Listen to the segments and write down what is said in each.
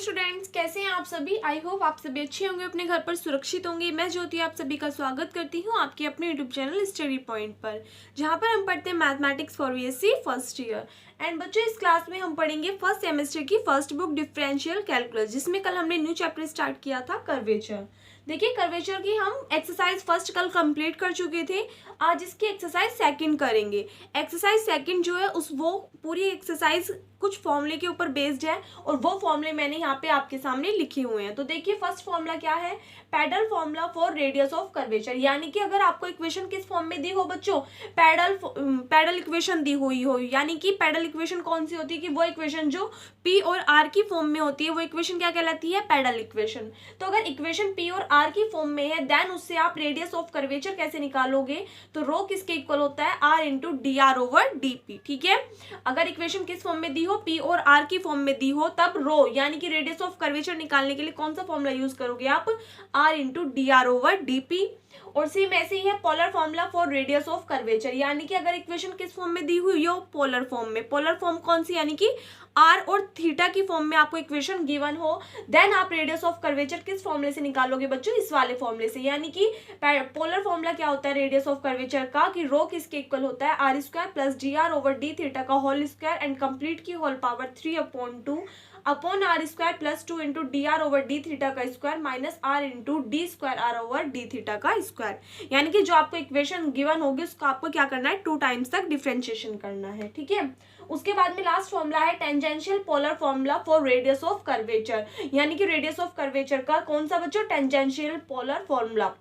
Students, कैसे हैं आप सभी। आई होप आप सभी अच्छे होंगे, अपने घर पर सुरक्षित होंगे। मैं ज्योति आप सभी का स्वागत करती हूं आपके अपने यूट्यूब चैनल स्टडी पॉइंट पर, जहां पर हम पढ़ते हैं mathematics for BSc first year. And बच्चों, इस क्लास में हम पढ़ेंगे फर्स्ट सेमेस्टर की फर्स्ट बुक डिफरेंशियल कैलकुलस, जिसमें कल हमने न्यू चैप्टर स्टार्ट किया था कर्वेचर। देखिए, कर्वेचर की हम एक्सरसाइज फर्स्ट कल कंप्लीट कर चुके थे। आज इसकी एक्सरसाइज सेकंड करेंगे। एक्सरसाइज सेकंड जो है वो पूरी एक्सरसाइज कुछ फॉर्मूले के ऊपर बेस्ड है, और वो फॉर्मूले मैंने यहाँ पे आपके सामने लिखे हुए हैं। तो देखिए, फर्स्ट फॉर्मूला क्या है, pedal formula for radius of curvature. यानी कि अगर आपको इक्वेशन किस फॉर्म में दी हो बच्चों, पैडल इक्वेशन दी हुई हो, यानी कि पैडल इक्वेशन कौन सी होती है कि वो इक्वेशन जो पी और आर की फॉर्म में होती है, वो इक्वेशन क्या कहलाती है, पैडल इक्वेशन। तो अगर इक्वेशन पी और आर की फॉर्म में है, देन उससे आप रेडियस ऑफ कर्वेचर कैसे निकालोगे, तो रो किसके इक्वल होता है, R into D R over D P. ठीक है, अगर इक्वेशन किस फॉर्म में दी हो, पी और आर की फॉर्म में दी हो, तब रो यानी कि रेडियस ऑफ कर्वेचर निकालने के लिए कौन सा फॉर्मूला यूज करोगे आप, R into D R over D P. और सेम ऐसे ही है polar formula for radius of curvature, यानी कि अगर इक्वेशन किस फॉर्म में दी हुई हो, पोलर फॉर्म में। पोलर फॉर्म कौन सी, यानी कि आर और थीटा की फॉर्म में आपको इक्वेशन गिवन हो, देन आप रेडियस ऑफ कर्वेचर किस फॉर्मूले से निकालोगे बच्चों, इस वाले फॉर्मूले से। यानी कि पोलर फॉर्मूला क्या होता है रेडियस ऑफ कर्वेचर का, कि रो किसके इक्वल होता है, R square plus D R over D theta का होल स्क्वायर एंड कंप्लीट की whole power 3/2 upon R square plus 2 into D R over D theta का square minus R into D square R over D theta का square. यानी कि जो आपको equation given होगी उसका आपको क्या करना है, 2 टाइम्स तक डिफरेंशिएशन करना है। ठीक है, उसके बाद में लास्ट फॉर्मूला है tangential polar formula for radius of curvature. यानी कि रेडियस ऑफ कर्वेचर का कौन सा बच्चों, टेंजेंशियल पोलर फॉर्मूला।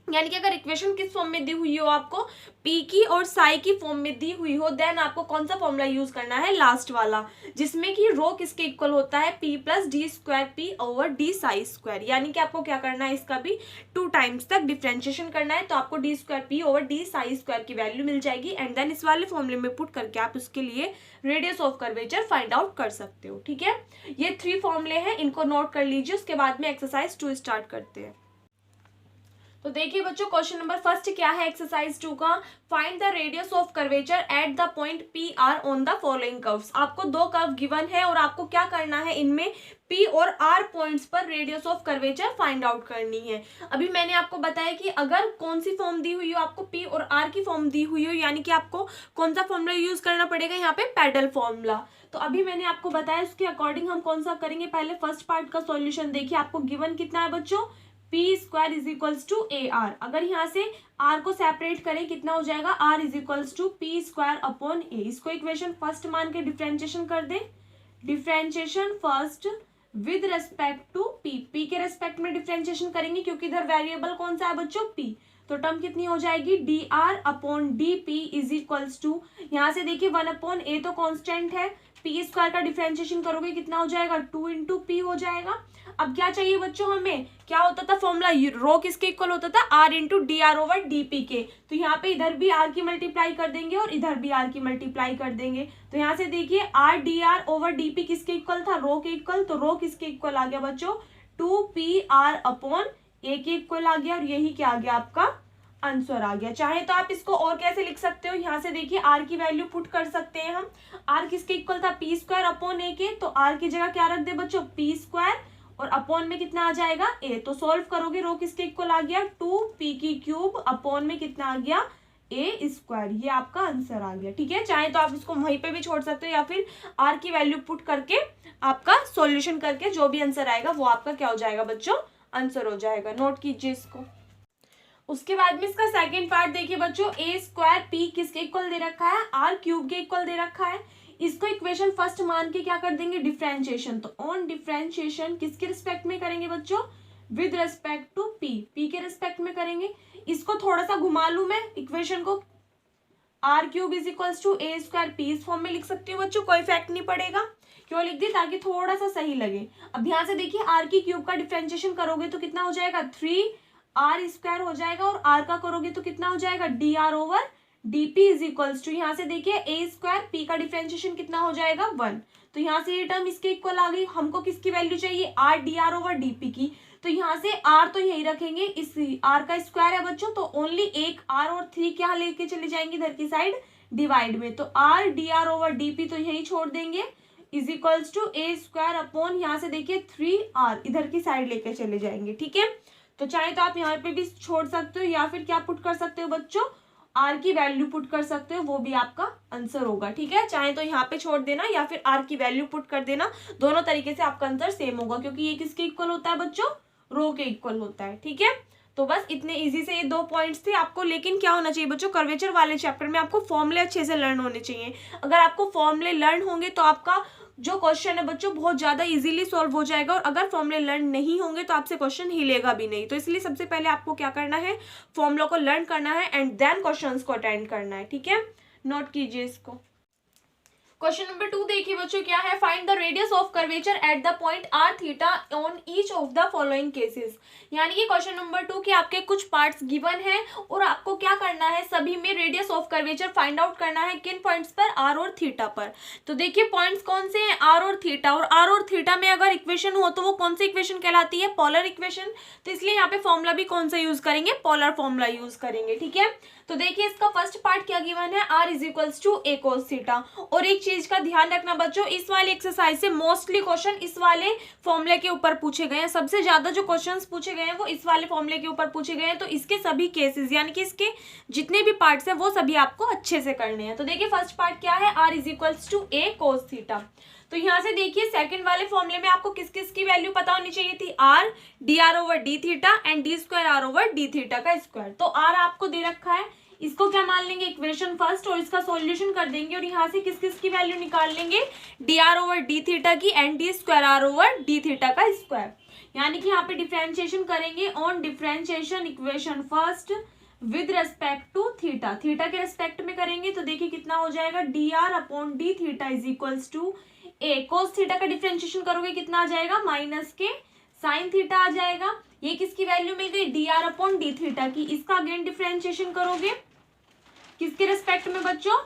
यानी कि अगर इक्वेशन किस फॉर्म में दी हुई हो आपको, पी की और साई की फॉर्म में दी हुई हो, देन आपको कौन सा फॉर्मूला यूज करना है, लास्ट वाला, जिसमें कि रो किसके इक्वल होता है, P plus D square P over D psi square. यानी कि आपको क्या करना है, इसका भी 2 टाइम्स तक डिफरेंशिएशन करना है, तो आपको D square P over D psi square की वैल्यू मिल जाएगी। एंड देन इस वाले फॉर्मूले में पुट करके आप उसके लिए radius of curvature find out कर सकते हो। ठीक है, ये 3 फॉर्मूले हैं, इनको नोट कर लीजिए। उसके बाद में एक्सरसाइज 2 स्टार्ट करते हैं। तो देखिए बच्चों, क्वेश्चन नंबर फर्स्ट क्या है एक्सरसाइज 2 का, find the radius of curvature at the point P R on the following curves. आपको 2 कर्व गिवन है और आपको क्या करना है, इनमें पी और आर पॉइंट्स पर radius of curvature find out करनी है। अभी मैंने आपको बताया कि अगर कौन सी फॉर्म दी हुई हो, आपको पी और आर की फॉर्म दी हुई हो, यानी कि आपको कौन सा फॉर्मूला यूज करना पड़ेगा, यहाँ पे पैडल फॉर्मूला। तो अभी मैंने आपको बताया उसके अकॉर्डिंग हम कौन सा करेंगे। पहले फर्स्ट पार्ट का सॉल्यूशन देखिए, आपको गिवन कितना है बच्चों, P square is equals to A R. अगर यहाँ से आर को सेपरेट करें कितना हो जाएगा, R is equals to P square upon A. इसको इक्वेशन फर्स्ट मान के डिफरेंशिएशन कर दे, differentiation first with respect to P. P के रेस्पेक्ट में डिफरेंशिएशन करेंगे क्योंकि इधर वेरिएबल कौन सा है बच्चों, पी। तो टर्म कितनी हो जाएगी, D R upon D P is equals to, यहाँ से देखिए 1 अपॉन ए तो कांस्टेंट है, पी स्क्वायर का डिफरेंशिएशन करोगे कितना हो जाएगा, 2 इंटू पी हो जाएगा। अब क्या चाहिए बच्चों हमें, क्या होता था फॉर्मूला, रो किसके इक्वल होता था, R into D R over D P के। तो यहाँ पे इधर भी आर की मल्टीप्लाई कर देंगे और इधर भी आर की मल्टीप्लाई कर देंगे। तो यहाँ से देखिए are D R over D P किसके इक्वल था, रो के इक्वल। तो रो किसके इक्वल आ गया बच्चों, 2 पी आर अपॉन ए के इक्वल आ गया, और यही क्या आ गया आपका आंसर आ गया। चाहे तो आप इसको और कैसे लिख सकते हो, यहाँ से देखिए आर की वैल्यू पुट कर सकते हैं हम। आर किसके इक्वल था, पी स्क्वायर अपॉन ए के, तो आर की जगह क्या रख दे बच्चों, पी स्क्वायर, और अपॉन में कितना आ जाएगा, ए। तो सॉल्व करोगे, रो किसके इक्वल आ गया, 2 पी की क्यूब अपॉन में कितना आ गया, ए स्क्वायर। ये आपका आंसर आ गया। ठीक है, चाहे तो आप इसको वहीं पे भी छोड़ सकते हो, या फिर आर की वैल्यू पुट करके आपका सॉल्यूशन करके जो भी आंसर आएगा वो आपका क्या हो जाएगा बच्चों, आंसर हो जाएगा। नोट कीजिए इसको। उसके बाद में इसका सेकंड पार्ट देखिए बच्चों, ए स्क्वायर पी किसके इक्वल दे रखा है, आर क्यूब के इक्वल दे रखा है। इसको इक्वेशन फर्स्ट मान के क्या कर देंगे, डिफरेंशिएशन। तो ऑन डिफरेंशिएशन किसके रिस्पेक्ट में करेंगे बच्चों, with respect to P, P के रिस्पेक्ट में करेंगे। इसको थोड़ा सा घुमा लू मैं इक्वेशन को, R cube is equals to A square P इस फॉर्म में लिख सकती हूँ बच्चों, कोई इफेक्ट नहीं पड़ेगा। क्यों लिख दी, ताकि थोड़ा सा सही लगे। अब ध्यान से देखिए, आर की क्यूब का डिफरेंशिएशन करोगे तो कितना हो जाएगा, 3 आर स्क्वायर हो जाएगा, और आर का करोगे तो कितना हो जाएगा, D R over D P is equals to, यहाँ से देखिए ए स्क्वायर पी का डिफरेंशिएशन कितना हो जाएगा, 1। तो यहाँ से ये टर्म इसके इक्वल आ गई। हमको किसकी वैल्यू चाहिए, are D R over D P की। तो यहाँ से आर तो यही रखेंगे, इस आर का स्क्वायर है बच्चों, तो ओनली एक आर और 3 क्या लेके चले जाएंगे इधर की साइड, डिवाइड में। तो R D R over D P तो यही छोड़ देंगे, is equals to A square upon यहाँ से देखिए 3r इधर की साइड लेके चले जाएंगे, ठीक है। तो चाहे तो आप यहाँ पे भी छोड़ सकते हो या फिर क्या पुट कर सकते हो बच्चों, आर की वैल्यू पुट कर सकते हो, वो भी आपका आंसर होगा, ठीक है। चाहे तो यहाँ पे छोड़ देना या फिर आर की वैल्यू पुट कर देना, दोनों तरीके से आपका आंसर सेम होगा, क्योंकि ये किसके इक्वल होता है बच्चों, रो के इक्वल होता है, ठीक है। तो बस इतने इजी से ये 2 पॉइंट्स थे आपको। लेकिन क्या होना चाहिए बच्चों, कर्वेचर वाले चैप्टर में आपको फॉर्मूले अच्छे से लर्न होने चाहिए। अगर आपको फॉर्मूले लर्न होंगे तो आपका जो क्वेश्चन है बच्चों बहुत ज्यादा इजीली सॉल्व हो जाएगा, और अगर फॉर्मूले लर्न नहीं होंगे तो आपसे क्वेश्चन हिलेगा भी नहीं। तो इसलिए सबसे पहले आपको क्या करना है, फॉर्मूला को लर्न करना है एंड देन क्वेश्चंस को अटेंड करना है, ठीक है। नोट कीजिए इसको। क्वेश्चन नंबर 2 देखिए बच्चों क्या है, find the radius of curvature at the point R theta on each of the following cases. यानी कि क्वेश्चन नंबर 2 के आपके कुछ पार्ट्स गिवन है और आपको क्या करना है, सभी में radius of curvature find out करना है। किन पॉइंट्स पर, आर और थीटा पर। तो देखिए पॉइंट्स कौन से हैं, आर और थीटा। और आर और थीटा में अगर इक्वेशन हो तो वो कौन सी इक्वेशन कहलाती है, पोलर इक्वेशन। तो इसलिए यहाँ पे फॉर्मूला भी कौन सा यूज करेंगे, पोलर फॉर्मूला यूज करेंगे, ठीक है। तो देखिए इसका फर्स्ट पार्ट क्या गिवन है, R is equals to A cos theta. और एक चीज का ध्यान रखना बच्चों, इस वाले एक्सरसाइज से मोस्टली क्वेश्चन इस वाले फॉर्मूले के ऊपर पूछे गए हैं। सबसे ज्यादा जो क्वेश्चंस पूछे गए हैं वो इस वाले फॉर्मूले के ऊपर पूछे गए हैं। तो इसके सभी केसेस यानी कि इसके जितने भी पार्ट्स हैं वो सभी आपको अच्छे से करने हैं। तो देखिए फर्स्ट पार्ट क्या है, R is equals to A cos theta. तो यहाँ से देखिए सेकंड वाले फॉर्मूले में आपको किस किस की वैल्यू पता होनी चाहिए थी, R D R over D theta and D square R over D theta का स्क्वायर। तो आर आपको दे रखा है, इसको क्या मान लेंगे, इक्वेशन फर्स्ट, और इसका सॉल्यूशन कर देंगे और यहाँ से किस किस की वैल्यू निकाल लेंगे, D R over D theta की and D square R over D theta का स्क्वायर। यानी कि यहाँ पे डिफरेंशिएशन करेंगे on differentiation equation first with respect to theta, theta के रेस्पेक्ट में करेंगे। तो देखिए कितना हो जाएगा, D R upon D theta is equals to A cos theta का डिफरेंशिएशन करोगे कितना आ जाएगा, माइनस के साइन थीटा आ जाएगा। ये किसकी वैल्यू मिल गई, D R upon D theta की। इसका अगेन डिफरेंशिएशन करोगे किसके रेस्पेक्ट में बच्चों,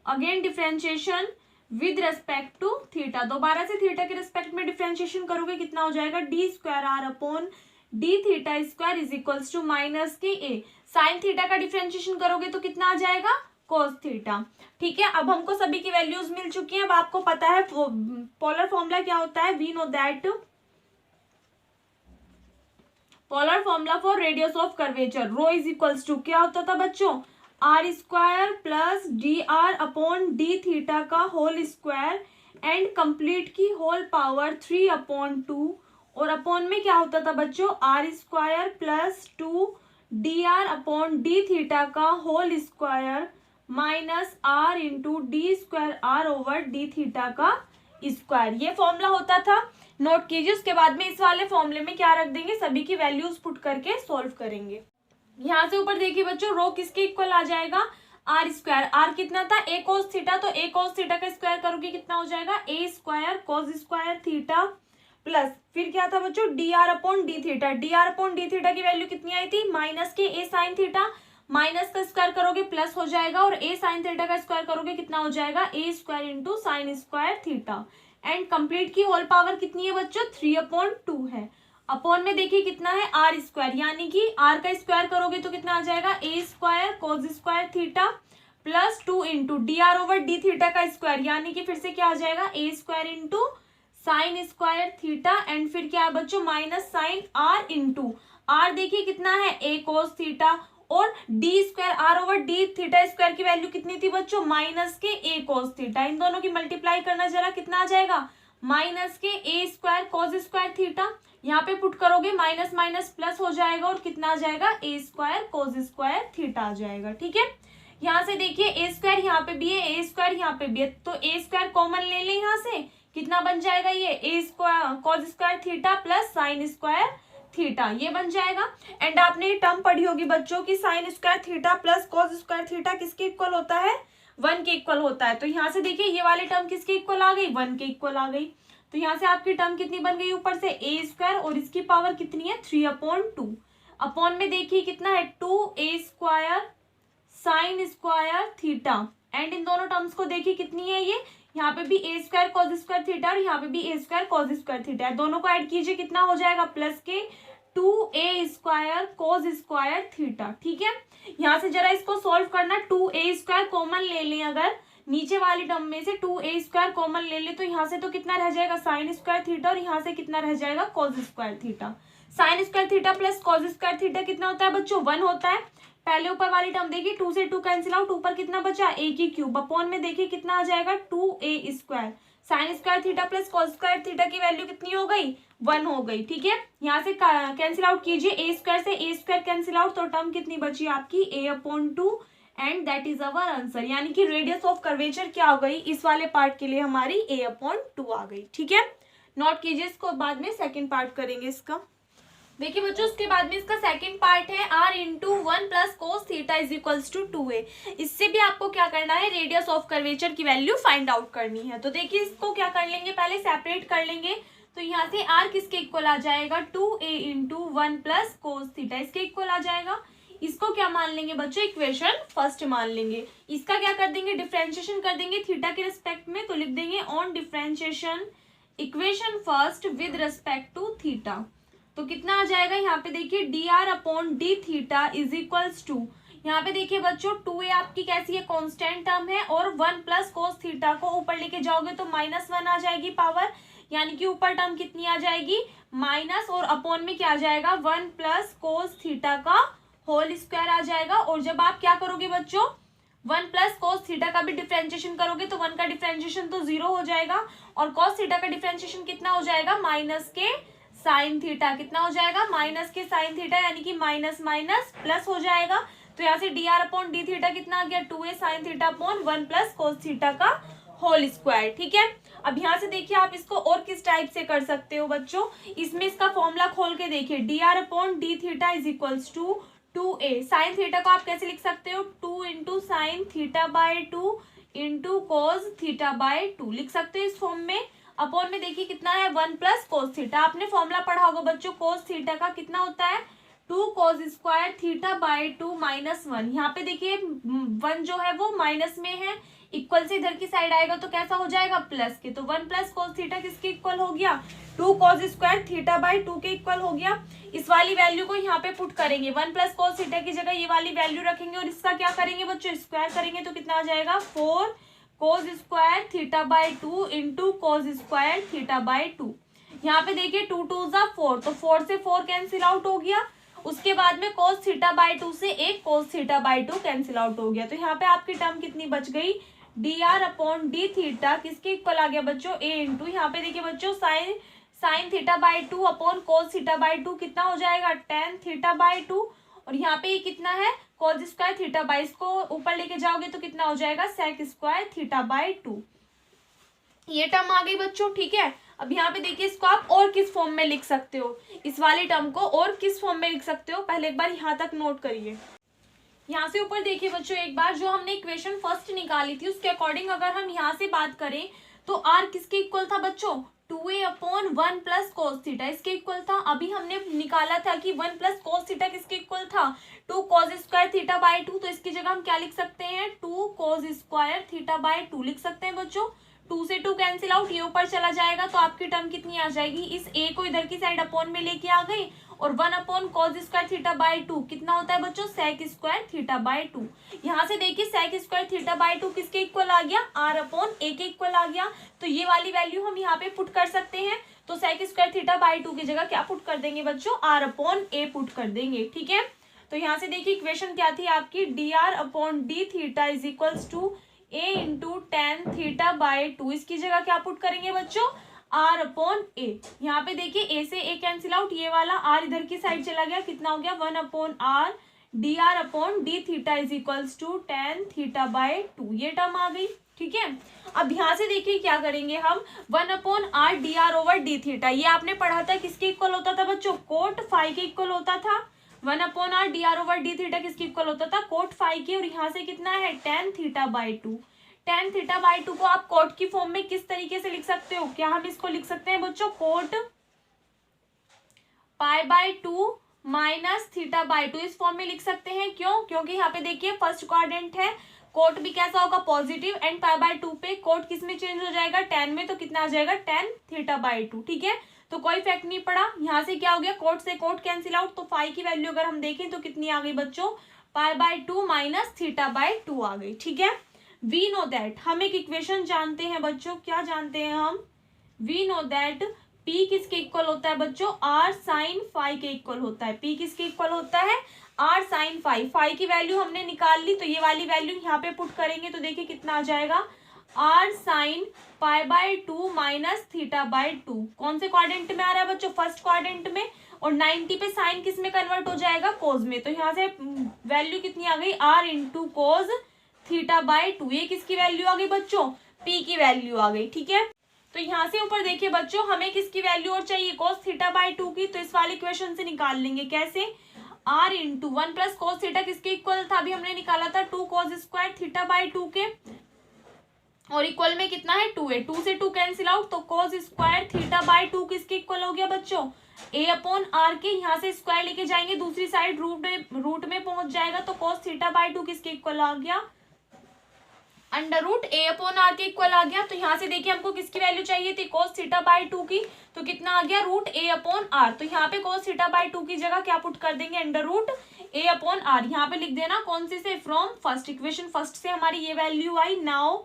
again differentiation with respect to theta. दोबारा से थीटा के रेस्पेक्ट में डिफरेंशिएशन करोगे कितना हो जाएगा, D square R upon D theta square is equals to minus के ए। साइन थीटा का डिफरेंशिएशन करोगे तो कितना आ जाएगा, कोस थीटा, ठीक है। अब हमको सभी की वैल्यूज मिल चुकी हैं। अब आपको पता है पोलर फॉर्मूला क्या होता है, we know that polar formula for radius of curvature rho is equals to क्या होता था बच्चों, R square plus D R upon D theta का होल स्क्वायर एंड कंप्लीट की होल पावर 3/2। और अपॉन में क्या होता था बच्चों, R square plus 2 D R upon D theta का whole square minus R into D square R over D theta का स्क्वायर। ये फॉर्मूला होता था, नोट कीजिए। उसके बाद में इस वाले फॉर्मूले में क्या रख देंगे, सभी की वैल्यूज पुट करके सॉल्व करेंगे। यहाँ से ऊपर देखिए बच्चों रो किसके इक्वल आ जाएगा, आर स्क्वायर। आर कितना था, ए कोस थीटा, तो ए कोस थीटा का स्क्वायर करोगे कितना हो जाएगा, A square cos square theta plus फिर क्या था बच्चों, D R upon D theta. D R upon D theta की वैल्यू कितनी आई थी, माइनस के ए साइन थीटा, माइनस का स्क्वायर करोगे प्लस हो जाएगा और ए साइन थीटा का स्क्वायर करोगे कितना हो जाएगा, A square into sine square theta and complete की होल पावर कितनी है बच्चों, 3/2 है। अपॉन में देखिए कितना है, आर स्क्वायर, यानी कि आर का स्क्वायर करोगे तो कितना आ जाएगा, A square cos square theta plus 2 into D R over D theta का स्क्वायर, यानी कि फिर से क्या आ जाएगा, A square into sine square theta and फिर क्या है बच्चों, minus sine R into R देखिए कितना है, ए कोस थीटा और D square R over D theta square की वैल्यू कितनी थी बच्चों, माइनस के ए कोस थीटा। इन दोनों की मल्टीप्लाई करना जरा कितना आ जाएगा, माइनस के A square cos square theta, यहाँ पे पुट करोगे माइनस माइनस प्लस हो जाएगा और कितना आ जाएगा, A square cos square theta आ जाएगा, ठीक है। यहाँ से देखिए ए स्क्वायर यहाँ पे भी है, ए स्क्वायर यहाँ पे भी है, तो ए स्क्वायर कॉमन ले लें, यहाँ से कितना बन जाएगा, ये A square cos square theta plus sine square theta, ये बन जाएगा। एंड आपने ये टर्म पढ़ी होगी बच्चों की, sign square theta plus cos square theta किसके इक्वल होता है, 1 के इक्वल होता है। तो यहाँ से देखिए ये वाली टर्म किसके इक्वल आ गई, 1 के इक्वल आ गई। तो यहाँ से आपकी टर्म कितनी बन गई, ऊपर से ए स्क्वायर और इसकी पावर कितनी है, 3/2। अपॉन में देखिए कितना है, 2 A square sine square theta and इन दोनों टर्म्स को देखिए कितनी है, ये यहाँ पे भी ए स्क्वायर कोस स्क्वायर थीटा और यहाँ पे भी ए स्क्वायर कोस स्क्वायर थीटा है। दोनों को ऐड कीजिए कितना हो जाएगा, प्लस के 2a square cos square theta, ठीक है। यहाँ से जरा इसको सॉल्व करना, 2a स्क्वायर कॉमन ले लें अगर, नीचे वाली टर्म में से 2a² कॉमन ले ले तो यहाँ से तो कितना रह जाएगा sin स्क्वायर थीटा और यहाँ से कितना रह जाएगा cos square theta. sin square theta plus cos square theta कितना होता है बच्चों 1 होता है। पहले ऊपर वाली टर्म देखिए 2 से 2 कैंसिल आउट, ऊपर कितना बचा a की क्यूब अपॉन में देखिए कितना आ जाएगा 2a²। sin square theta plus cos square theta की वैल्यू कितनी हो गई 1 हो गई। ठीक है, यहाँ से कैंसिल आउट कीजिए a² से a² कैंसिल आउट तो टर्म कितनी बची आपकी a/2 and that is our answer. यानी कि रेडियस ऑफ कर्वेचर क्या हो गई इस वाले पार्ट के लिए हमारी a/2 आ गई। ठीक है, नोट कीजिए इसको, बाद में सेकेंड पार्ट करेंगे इसका। देखिए बच्चों उसके बाद में इसका सेकंड पार्ट है r into 1 plus cos theta is equals to 2a। इससे भी आपको क्या करना है रेडियस ऑफ कर्वेचर की वैल्यू फाइंड आउट करनी है। तो देखिए इसको क्या कर लेंगे, पहले सेपरेट कर लेंगे। तो यहाँ से r किसके इक्वल आ जाएगा 2a into 1 plus cos theta, इसके इक्वल आ जाएगा। इसको क्या मान लेंगे बच्चों इक्वेशन फर्स्ट मान लेंगे। इसका क्या कर देंगे डिफरेंशिएशन कर देंगे थीटा के रिस्पेक्ट में, तो लिख देंगे on differentiation equation first with respect to theta. तो कितना आ जाएगा यहाँ पे देखिए dr/d theta is equals to, यहाँ पे देखिए बच्चों 2a आपकी कैसी है कांस्टेंट टर्म है और 1 प्लस कोस थीटा को ऊपर लेके जाओगे तो -1 आ जाएगी पावर, यानी कि ऊपर टर्म कितनी आ जाएगी माइनस और अपॉन में क्या आ जाएगा 1 प्लस कोस थीटा का होल स्क्वायर आ जाएगा। और जब आप क्या करोगे बच्चों 1 प्लस कोस थीटा का भी डिफरेंशिएशन करोगे तो 1 का डिफरेंशिएशन तो 0 हो जाएगा और कोस थीटा का डिफरेंशिएशन कितना हो जाएगा माइनस के साइन थीटा, कितना हो जाएगा माइनस के साइन थीटा, यानी कि माइनस माइनस प्लस हो जाएगा। तो यहाँ से dr/d थीटा कितना आ गया 2a sine theta upon 1 plus cos theta का होल स्क्वायर। ठीक है, अब यहाँ से देखिए आप इसको और किस टाइप से कर सकते हो बच्चों, इसमें इसका फॉर्मूला खोल के देखिए dr/d theta is equals to 2a। Sine theta को आप कैसे लिख सकते हो 2 into sine theta by 2 into cos theta by 2 लिख सकते हो इस फॉर्म में। अपॉन में देखिए कितना है 1 प्लस कोस थीटा, आपने फॉर्मूला पढ़ा होगा बच्चों कोस थीटा का कितना होता है 2 कोस स्क्वायर थीटा बाय 2 -1। यहाँ पे देखिए 1 जो है वो माइनस में है, इक्वल से इधर की साइड आएगा तो कैसा हो जाएगा प्लस के, तो 1 प्लस कोस थीटा किसके इक्वल हो गया 2 कोस स्क्वायर थीटा बाय 2 के इक्वल हो गया। इस वाली वैल्यू को यहाँ पे पुट करेंगे 1 प्लस कोस थीटा की जगह ये वाली वैल्यू रखेंगे और इसका क्या करेंगे बच्चों स्क्वायर करेंगे तो कितना आ जाएगा 4 कोस square theta by 2 into cos square theta by 2। यहाँ पे देखिए 2 2 जा 4 तो 4 से 4 कैंसिल आउट हो गया। उसके बाद में कोस थीटा बाय 2 से एक कोस थीटा बाय 2 कैंसिल आउट हो गया। तो यहाँ पे आपकी टर्म कितनी बच गई dr/d थीटा किसके इक्वल आ गया बच्चों a इंटू, यहाँ पे देखिए बच्चों sign theta by 2 upon cos theta by 2 कितना हो जाएगा tan थीटा बाय 2 और यहाँ पे ये कितना है कोस स्क्वायर थीटा बाय, इसको ऊपर लेके जाओगे तो कितना हो जाएगा सेक स्क्वायर थीटा बाय 2। ये टर्म आ गई बच्चों। ठीक है, अब यहाँ पे देखिए इसको आप और किस फॉर्म में लिख सकते हो, इस वाले टर्म को और किस फॉर्म में लिख सकते हो पहले एक बार यहाँ तक नोट करिए। यहाँ से ऊपर देखिए बच्चों एक बार जो हमने इक्वेशन फर्स्ट निकाली थी उसके अकॉर्डिंग अगर हम यहाँ से बात करें तो r किसके इक्वल था बच्चों 2a upon 1 plus cos theta इसके इक्वल था। अभी हमने निकाला था कि 1 प्लस कोस थीटा किसके इक्वल था 2 कोस स्क्वायर थीटा बाय 2, तो इसकी जगह हम क्या लिख सकते हैं 2 कोस स्क्वायर थीटा बाय 2 लिख सकते हैं बच्चों। 2 से 2 कैंसिल आउट, ये ऊपर चला जाएगा तो आपकी टर्म कितनी आ जाएगी, इस a को इधर की साइड अपॉन में लेके आ गई और 1 upon cos square theta by 2 कितना होता है बच्चों सेक स्क्वायर थीटा बाय 2। यहाँ से देखिए सेक स्क्वायर थीटा बाय 2 किसके इक्वल आ गया r अपॉन a के इक्वल आ गया। तो ये वाली वैल्यू हम यहाँ पे पुट कर सकते हैं, तो सेक स्क्वायर थीटा बाय 2 की जगह क्या पुट कर देंगे बच्चों r अपॉन a पुट कर देंगे। ठीक है, तो यहाँ से देखिए इक्वेशन क्या थी आपकी dr/d theta is equals to a into tan theta by 2, इसकी जगह क्या पुट करेंगे बच्चों r अपॉन a। यहाँ पे देखिए a से a कैंसिल आउट, ये वाला r इधर की साइड चला गया, कितना हो गया 1 upon r dr/d theta is equals to tan theta by 2, ये टर्म आ गई। ठीक है, अब यहाँ से देखिए क्या करेंगे हम 1 अपॉन r dr/d थीटा, ये आपने पढ़ा था किसके इक्वल होता था बच्चों कोट फाई के इक्वल होता था। 1 अपॉन r dr/d थीटा किसके इक्वल होता था कोट फाई के, और यहाँ से कितना है ten theta by 2। Ten theta by 2 को आप कोट की फॉर्म में किस तरीके से लिख सकते हो, क्या हम इसको लिख सकते हैं बच्चों coat pi by 2 minus theta by 2, इस फॉर्म में लिख सकते हैं। क्यों, क्योंकि यहाँ पे देखिए फर्स्ट क्वाड्रेंट है, कोट भी कैसा होगा पॉजिटिव एंड पाई बाय 2 पे कोट किस में चेंज हो जाएगा टेन में, तो कितना आ जाएगा टेन थीटा बाय 2। ठीक है, तो कोई इफेक्ट नहीं पड़ा। यहाँ से क्या हो गया कोट से कोट कैंसिल आउट, तो फाई की वैल्यू अगर हम देखें तो कितनी आ गई बच्चों pi by 2 minus theta by 2 आ गई। ठीक है, वी नो दैट, हम एक इक्वेशन जानते हैं बच्चों, क्या जानते हैं हम, वी नो दैट P किसके इक्वल होता है बच्चों, R sin फाई के इक्वल होता है। P किसके इक्वल होता है, R sin फाई। फाई की वैल्यू हमने निकाल ली, तो ये वाली वैल्यू यहाँ पे पुट करेंगे तो देखिए कितना आ जाएगा, R sin pi by 2 minus theta by 2। कौन से क्वाड्रेंट में आ रहा है बच्चों, फर्स्ट क्वाड्रेंट में। और 90 पे साइन किस में कन्वर्ट हो जाएगा, कोस में। तो यहाँ से वैल्यू कितनी आ गई, R into cos theta by 2। ये किसकी वैल्यू आ गई बच्चों, P की वैल्यू आ गई, ठीक है। तो यहाँ से ऊपर देखिए बच्चों, हमें किसकी वैल्यू और चाहिए, कोस थीटा बाय 2 की। तो इस वाले इक्वेशन से निकाल लेंगे, कैसे, R into 1 plus cos theta किसके इक्वल था, अभी हमने निकाला था 2 कोस स्क्वायर थीटा बाय 2 के, और इक्वल में कितना है 2 है, 2 से 2 कैंसिल आउट, तो कोस स्क्वायर थीटा बाय 2 किसके इक्वल हो गया बच्चों, A अपॉन आर के। यहाँ से स्क्वायर लेके जाएंगे दूसरी साइड, रूट में पहुंच जाएगा, तो कोस थीटा बाय 2 किसके इक्वल आ गया, under root A upon R के इक्वल आ गया। तो यहाँ से देखिए हमको किसकी वैल्यू चाहिए थी, कोस थीटा बाय 2 की, तो कितना आ गया, रूट A अपॉन आर। तो यहाँ पे कोस थीटा बाय 2 की जगह क्या पुट कर देंगे, under root A upon R. यहाँ पे लिख देना कौन सी से, फ्रॉम फर्स्ट इक्वेशन, फर्स्ट से हमारी ये वैल्यू आई। नाउ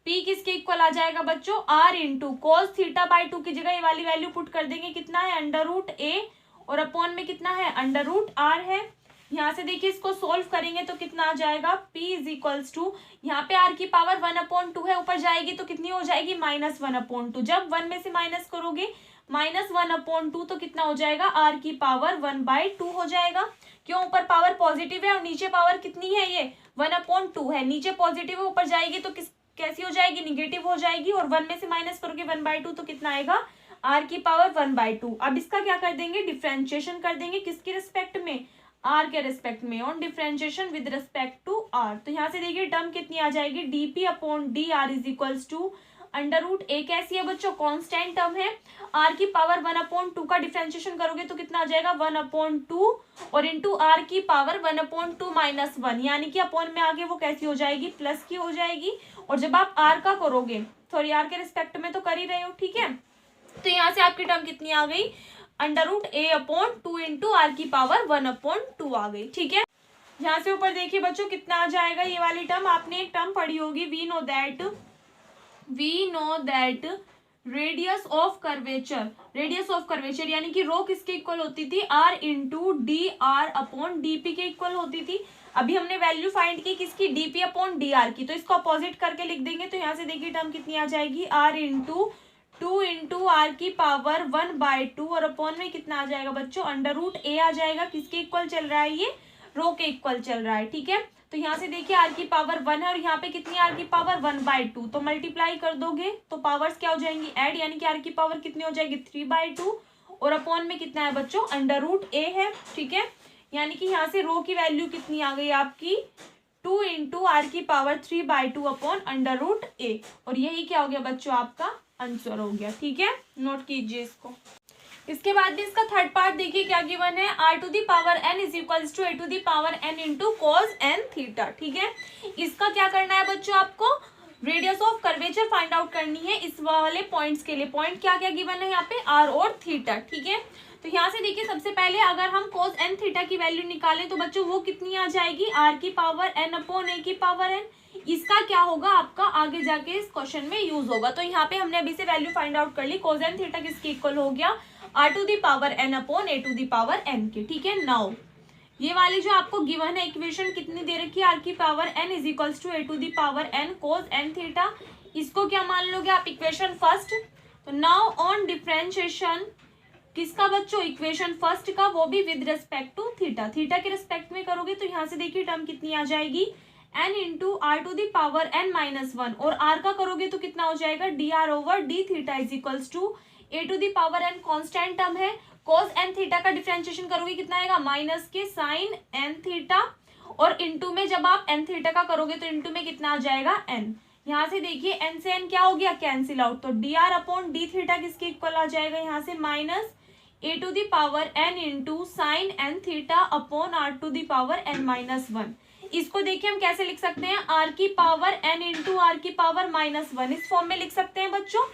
P किसके इक्वल आ जाएगा बच्चों, R into cos theta by 2 की जगह ये वाली वैल्यू पुट कर देंगे, कितना है, अंडर रूट A, और अपॉन में कितना है, अंडर रूट R है। यहाँ से देखिए इसको सोल्व करेंगे तो कितना आ जाएगा, P इज इक्वल्स टू, यहाँ पे R की पावर 1/2 है, ऊपर जाएगी तो कितनी हो जाएगी, -1/2। जब 1 में से माइनस करोगे -1/2, तो कितना हो जाएगा, R की पावर 1/2 हो जाएगा। क्यों, ऊपर पावर पॉजिटिव है और नीचे पावर कितनी है, ये 1/2 है। नीचे पॉजिटिव है, ऊपर जाएगी तो कैसी हो जाएगी, निगेटिव हो जाएगी। और 1 में से माइनस करोगे 1/2, तो कितना आएगा, R की पावर 1/2। अब इसका क्या कर देंगे, डिफ्रेंशिएशन कर देंगे, किसके रिस्पेक्ट में, R के रिस्पेक्ट में, on differentiation with respect to R। तो यहाँ से देखिए टर्म कितनी आ जाएगी, dp upon dr is equals to under root A। कैसी है बच्चों, कांस्टेंट टर्म है। R की पावर 1/2 का डिफरेंशिएशन करोगे तो कितना आ जाएगा, 1/2, और इंटू R की पावर 1/2 माइनस 1, यानी कि अपॉन में आगे वो कैसी हो जाएगी, प्लस की हो जाएगी। और जब आप R का करोगे, सॉरी R के रिस्पेक्ट में तो कर ही रहे हो, ठीक है। तो यहाँ से आपकी टर्म कितनी आ गई, under root A upon 2 into R की पावर 1/2 आ गई, ठीक है। यहाँ से ऊपर देखिए बच्चों कितना आ जाएगा, ये वाली टर्म आपने एक टर्म पढ़ी होगी, we know that radius of curvature, यानी कि रो किसके इक्वल होती थी, R into D R upon DP के इक्वल होती थी। अभी हमने वैल्यू फाइंड की किसकी, DP अपॉन DR की, तो इसको अपोजिट करके लिख देंगे। तो यहाँ से देखिए टर्म कितनी आ जाएगी, R इंटू 2 इंटू आर की पावर 1/2, और अपॉन में कितना आ जाएगा बच्चों, अंडर रूट A आ जाएगा। किसके इक्वल चल रहा है, ये रो के इक्वल चल रहा है, ठीक है। तो यहाँ से देखिए आर की पावर 1 है, और यहाँ पे कितनी आर की पावर 1/2, तो मल्टीप्लाई कर दोगे तो पावर्स क्या हो जाएंगी, ऐड, यानी कि आर की पावर कितनी हो जाएगी, 3/2, और अपॉन में कितना है बच्चों, अंडर रूट A है, ठीक है। यानी कि यहाँ से रो की वैल्यू कितनी आ गई आपकी, 2 इंटू आर की power 3/2 upon under root A, और यही क्या हो गया बच्चों, आपका आंसर हो गया, ठीक है। नोट कीजिए इसको। इसके बाद भी इसका थर्ड पार्ट देखिए क्या गिवन है, r⁴n is equals to a⁴n into cos n theta, ठीक है। इसका क्या करना है बच्चों, आपको radius of curvature find out करनी है इस वाले पॉइंट्स के लिए। पॉइंट क्या क्या गिवन है यहाँ पे, r और थीटा, ठीक है। तो यहाँ से देखिए सबसे पहले अगर हम cos n थीटा की वैल्यू निकालें तो बच्चों वो कितनी आ जाएगी, r की पावर n अपॉन a की पावर n। इसका क्या होगा आपका आगे जाके इस क्वेश्चन में यूज होगा। तो यहाँ पे हमने अभी से वैल्यू फाइंड आउट कर ली, cos n थीटा किसके इक्वल हो गया, r⁴n अपॉन a⁴n के, ठीक है। नाउ ये वाली जो आपको गिवन है इक्वेशन कितनी दे रखी है, r की power n is equals to a⁴n cos n theta, इसको क्या मान लोगे आप, इक्वेशन फर्स्ट। तो नाउ ऑन डिफरेंशिएशन किसका बच्चों, इक्वेशन फर्स्ट का, वो भी with respect to theta, theta के रिस्पेक्ट में करोगे तो यहाँ से देखिए टर्म कितनी आ जाएगी, n इंटू r⁴n माइनस 1, और r का करोगे तो कितना हो जाएगा, dr over d theta is equals to a⁴n constant term है। cos n थीटा का डिफरेंशिएशन करोगे कितना आएगा, माइनस के साइन n थीटा, और इंटू में जब आप n थीटा का करोगे तो इंटू में कितना आ जाएगा n। यहाँ से देखिए n से n क्या हो गया, कैंसिल आउट, तो dr अपॉन d थीटा किसके इक्वल आ जाएगा, यहाँ से minus a⁴n into sine n theta upon r⁴n minus 1। इसको देखिए हम कैसे लिख सकते हैं, r की पावर n इंटू आर की पावर माइनस 1, इस फॉर्म में लिख सकते हैं बच्चों।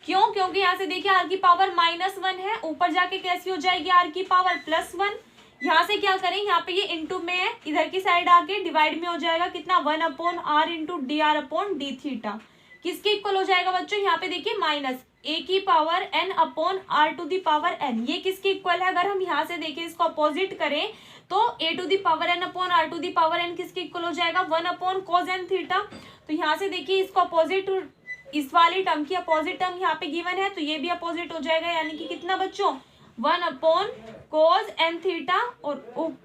क्यों, क्योंकि यहाँ से देखिए r की पावर -1 है, ऊपर जाके कैसी हो जाएगी r की पावर +1, यहाँ से क्या करें, यहाँ पे ये इंटू में है, इधर की साइड आके डिवाइड में हो जाएगा कितना 1/r इंटू dr/d थीटा। किसके इक्वल हो जाएगा बच्चों, यहाँ पे देखिए माइनस a⁴n/r⁴n, ये किसके इक्वल है। अगर हम यहाँ से देखें, इसको अपोजिट करें तो a⁴n/r⁴n किसके इक्वल हो जाएगा 1/cos n थीटा। तो यहाँ से देखिए इसको अपोजिट, इस वाली टर्म की अपोजिट टर्म यहाँ पे गिवन है, तो ये भी अपोजिट हो जाएगा, यानी कि कितना बच्चों 1/cos n थीटा, और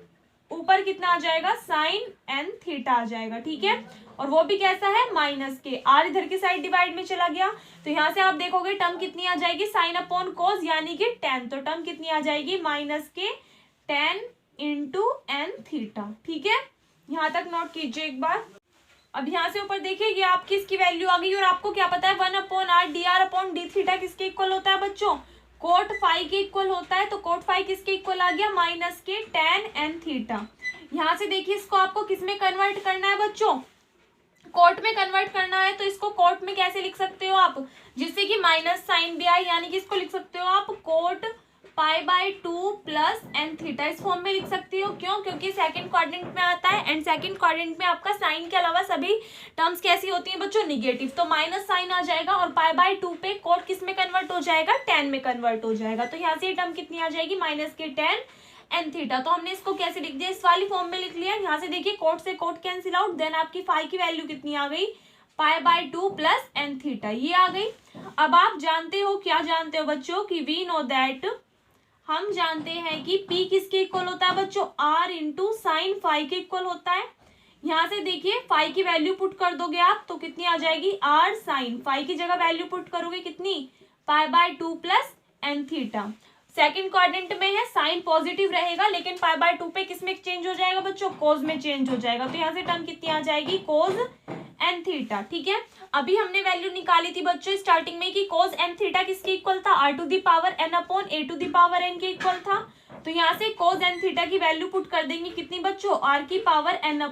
ऊपर कितना आ जाएगा sin n थीटा आ जाएगा। ठीक है, और वो भी कैसा है माइनस के, r इधर की साइड डिवाइड में चला गया, तो यहाँ से आप देखोगे टर्म कितनी आ जाएगी sin/cos यानी कि tan, तो टर्म कितनी आ जाएगी माइनस के tan इंटू n थीटा। ठीक है, यहाँ तक नोट कीजिए एक बार। अब यहाँ से ऊपर देखिए ये आपकी इसकी वैल्यू आ गई, और आपको क्या पता है 1/r dr/d थीटा किसके इक्वल होता है बच्चों, कोट फाई के इक्वल होता है। तो कोट फाई किसके इक्वल आ गया माइनस के tan n थीटा। यहाँ से देखिए इसको आपको किस में कन्वर्ट करना है बच्चों, कोट में कन्वर्ट करना है। तो इसको कोट में कैसे लिख सकते हो आप, जिससे कि माइनस साइन भी आए, यानी कि इसको लिख सकते हो आप कोट π/2 प्लस n थीटा, इस फॉर्म में लिख सकती हो। क्यों, क्योंकि सेकंड क्वाड्रेंट में आता है, एंड सेकंड क्वाड्रेंट में आपका साइन के अलावा सभी टर्म्स कैसी होती हैं बच्चों, निगेटिव। तो माइनस साइन आ जाएगा, और π/2 पे कोट किस में कन्वर्ट हो जाएगा, tan में कन्वर्ट हो जाएगा। तो यहाँ से ये टर्म कितनी आ जाएगी माइनस के tan n थीटा। तो हमने इसको कैसे लिख दिया, इस वाली फॉर्म में लिख लिया। यहाँ से देखिए कोट से कोट कैंसिल आउट, देन आपकी फाई की वैल्यू कितनी आ गई π/2 प्लस n थीटा, ये आ गई। अब आप जानते हो, क्या जानते हो बच्चों, कि वी नो दैट, हम जानते हैं कि P किसके इक्वल होता है बच्चों, R इंटू साइन फाई के इक्वल होता है। यहाँ से देखिए फाई की वैल्यू पुट कर दोगे आप तो कितनी आ जाएगी, R साइन फाई की जगह वैल्यू पुट करोगे कितनी π/2 plus n theta. Second quadrant में है, साइन पॉजिटिव रहेगा, लेकिन π/2 पे किस में चेंज हो जाएगा बच्चों, कोस में चेंज हो जाएगा। तो यहाँ से टर्म कितनी आ जाएगी कोस n थीटा। ठीक है, अभी हमने वैल्यू निकाली थी बच्चों स्टार्टिंग में कि कोस n थीटा किसके इक्वल था, r⁴n/a⁴n के इक्वल था। तो यहाँ से कोस n थीटा की वैल्यू पुट कर देंगे कितनी बच्चों, r⁴n/a⁴n।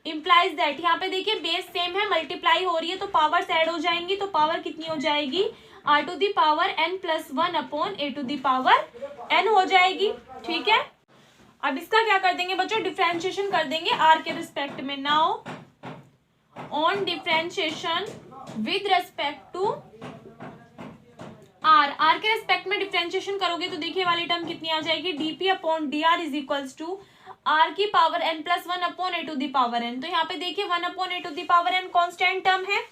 इम्प्लाइज दैट, यहाँ पे देखिए बेस सेम है, मल्टीप्लाई हो रही है, तो पावर्स ऐड हो जाएंगी, तो पावर कितनी हो जाएगी r⁴n+1/a⁴n हो जाएगी। ठीक है, अब इसका क्या कर देंगे बच्चों, डिफरेंशिएशन कर देंगे r के रिस्पेक्ट में। Now on differentiation with respect to r के रेस्पेक्ट में डिफरेंशिएशन करोगे तो देखिए वाली टर्म कितनी आ जाएगी, dp/dr is equals to r⁴n+1/a⁴n। तो यहाँ पे देखिए 1/a⁴n कांस्टेंट टर्म है,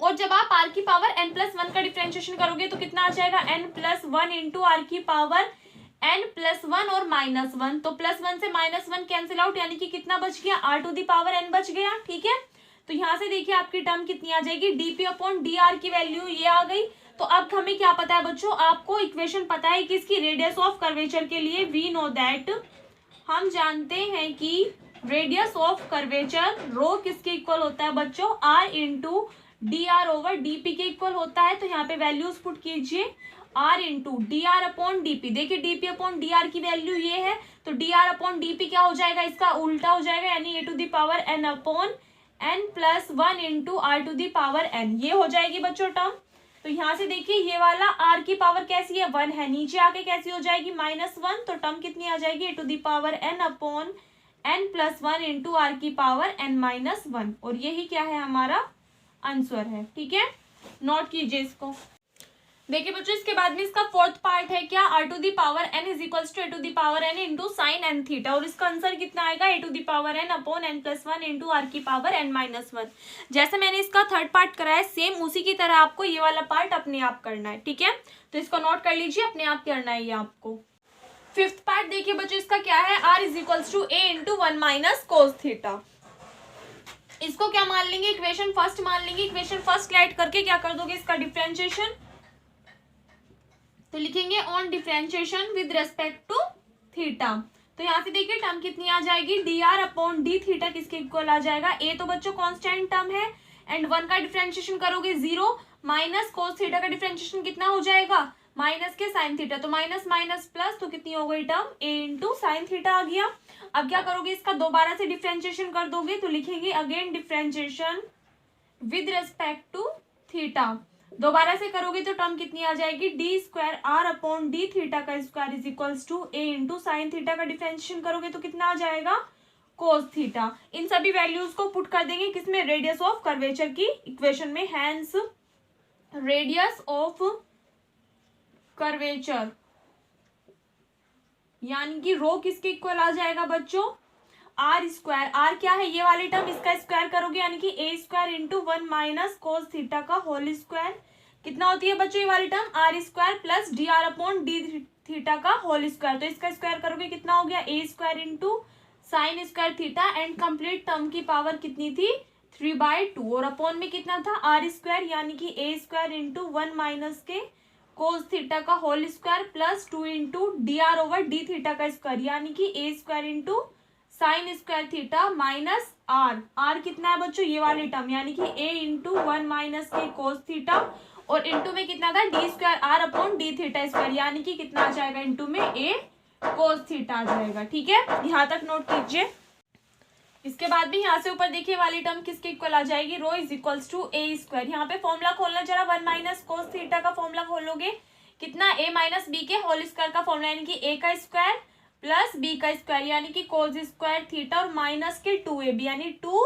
और जब आप r⁴n+1 का डिफरेंशिएशन करोगे तो कितना आ जाएगा n+1 इंटू r⁴n+1 और -1, तो +1 से -1 कैंसिल आउट, यानी कि कितना बच गया r⁴n बच गया। ठीक है, तो यहाँ से देखिए आपकी टर्म कितनी आ जाएगी, dp/dr की वैल्यू ये आ गई। तो अब हमें क्या पता है बच्चों, आपको इक्वेशन पता है किसकी, रेडियस ऑफ कर्वेचर के लिए। वी नो दैट, हम जानते हैं कि रेडियस ऑफ कर्वेचर रो किसके इक्वल होता है बच्चों, r इंटू dr/dp के इक्वल होता है। तो यहाँ पे वैल्यूज पुट कीजिए, r इंटू dr/dp, देखिए dp/dr की वैल्यू ये है, तो dr/dp क्या हो जाएगा, इसका उल्टा हो जाएगा, यानी a⁴n/n+1 इंटू r⁴n, ये हो जाएगी बच्चों टर्म। तो यहाँ से देखिए ये वाला r की पावर कैसी है 1 है, नीचे आके कैसी हो जाएगी -1, तो टर्म कितनी आ जाएगी a⁴n/n+1 इंटू r⁴n-1, और यही क्या है हमारा आंसर है। ठीक है, नोट कीजिए इसको। देखिए बच्चों इसके बाद में इसका फोर्थ पार्ट है क्या, r⁴n is equals to a⁴n into sine n theta, और इसका आंसर कितना आएगा a⁴n/n+1 इंटू r⁴n-1। जैसे मैंने इसका थर्ड पार्ट कराया सेम उसी की तरह आपको ये वाला पार्ट अपने आप करना है। ठीक है, तो इसको नोट कर लीजिए, अपने आप करना है ये आपको। फिफ्थ पार्ट देखिए बच्चों इसका क्या है, r is equals to a into 1 - cos theta. इसको क्या मान लेंगे, इक्वेशन फर्स्ट मान लेंगे। इक्वेशन फर्स्ट राइट करके क्या कर दोगे, इसका डिफरेंशिएशन, तो लिखेंगे on differentiation with respect to theta. तो यहाँ से देखिए टर्म कितनी आ जाएगी, dr/d थीटा किसके इक्वल आ जाएगा, a तो बच्चों कांस्टेंट टर्म है, एंड 1 का डिफरेंशिएशन करोगे 0, माइनस कोस थीटा का डिफरेंशिएशन कितना हो जाएगा, माइनस के साइन थीटा, तो माइनस माइनस प्लस, तो कितनी हो गई term a into sine theta आ गया। अब क्या करोगे, इसका दोबारा से डिफरेंशिएशन कर दोगे, तो लिखेंगे again differentiation with respect to theta. दोबारा से करोगे तो टर्म कितनी आ जाएगी, D square R upon D theta का square is equals to A into sine theta का डिफरेंशिएशन करोगे तो कितना आ जाएगा, कोस थीटा। इन सभी वैल्यूज को पुट कर देंगे किसमें, रेडियस ऑफ कर्वेचर की इक्वेशन में। हैंस रेडियस ऑफ कर्वेचर यानी कि रो किसके इक्वल आ जाएगा बच्चों, आर स्क्वायर। आर क्या है, ये वाली टर्म, इसका स्क्वायर करोगे यानी कि A square into 1 minus cos theta का होल स्क्वायर। कितना होती है बच्चों ये वाली term, R square plus D R upon D theta का होल स्क्वायर। तो इसका स्क्वायर करोगे कितना हो गया, A square into sine square theta and complete term की पावर कितनी थी, 3/2 और अपॉन में कितना था, आर स्क्वायर यानी कि ए स्क्वायर इंटू 1 माइनस के कोस थीटा का whole square plus 2 into D R over D theta का स्क्वायर यानी कि A square into sine square theta minus R. R कितना है बच्चों, ये वाली टर्म यानी कि ए इंटू 1 माइनस के कोस थीटा और इंटू में कितना था, D square R upon D theta square यानी कि कितना आ जाएगा, इंटू में ए कोस थीटा आ जाएगा। ठीक है, यहाँ तक नोट कीजिए। इसके बाद भी यहाँ से ऊपर देखिए वाली टर्म किसके इक्वल आ जाएगी, rho is equals to A square. यहाँ पे फॉर्मूला खोलना जरा, 1 माइनस कोस थीटा का फॉर्मूला खोलोगे कितना, ए माइनस बी के होल स्क्वायर का फॉर्मूला यानी कि ए का स्क्वायर प्लस बी का स्क्वायर यानी कि कोस स्क्वायर थीटा और माइनस के 2ab यानी 2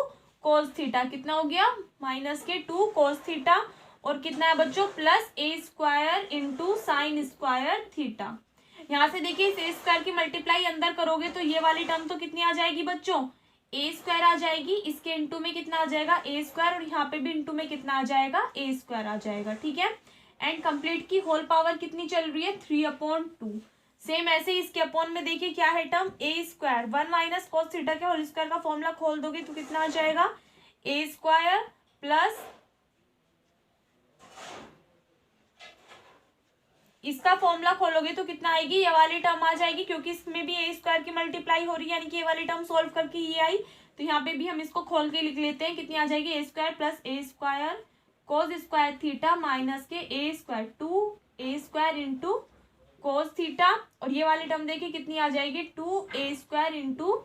कोस थीटा। कितना हो गया, माइनस के 2 कोस थीटा और कितना है बच्चों, plus A square into sine square theta. यहाँ से देखिए इस ए स्क्वायर की मल्टीप्लाई अंदर करोगे तो ये वाली टर्म तो कितनी आ जाएगी बच्चों, ए स्क्वायर आ जाएगी, इसके इंटू में कितना आ जाएगा, ए स्क्वायर और यहाँ पे भी इंटू में कितना आ जाएगा, ए स्क्वायर आ जाएगा। ठीक है, एंड कंप्लीट की होल पावर कितनी चल रही है, 3/2। सेम ऐसे ही इसके अपॉन में देखिए क्या है टर्म, ए स्क्वायर 1 माइनस कोस थीटा के होल स्क्वायर का फॉर्मूला खोल दोगे तो कितना आ जाएगा, ए स्क्वायर प्लस इसका फॉर्मूला खोलोगे तो कितना आएगी, ये वाली टर्म आ जाएगी क्योंकि इसमें भी ए स्क्वायर की मल्टीप्लाई हो रही है यानी कि ये वाली टर्म सोल्व करके ये आई। तो यहाँ पे भी हम इसको खोल के लिख लेते हैं, कितनी आ जाएगी, A square plus A square cos square theta minus के A square 2 square into cos theta और ये वाली टर्म देखिए कितनी आ जाएगी, 2 square into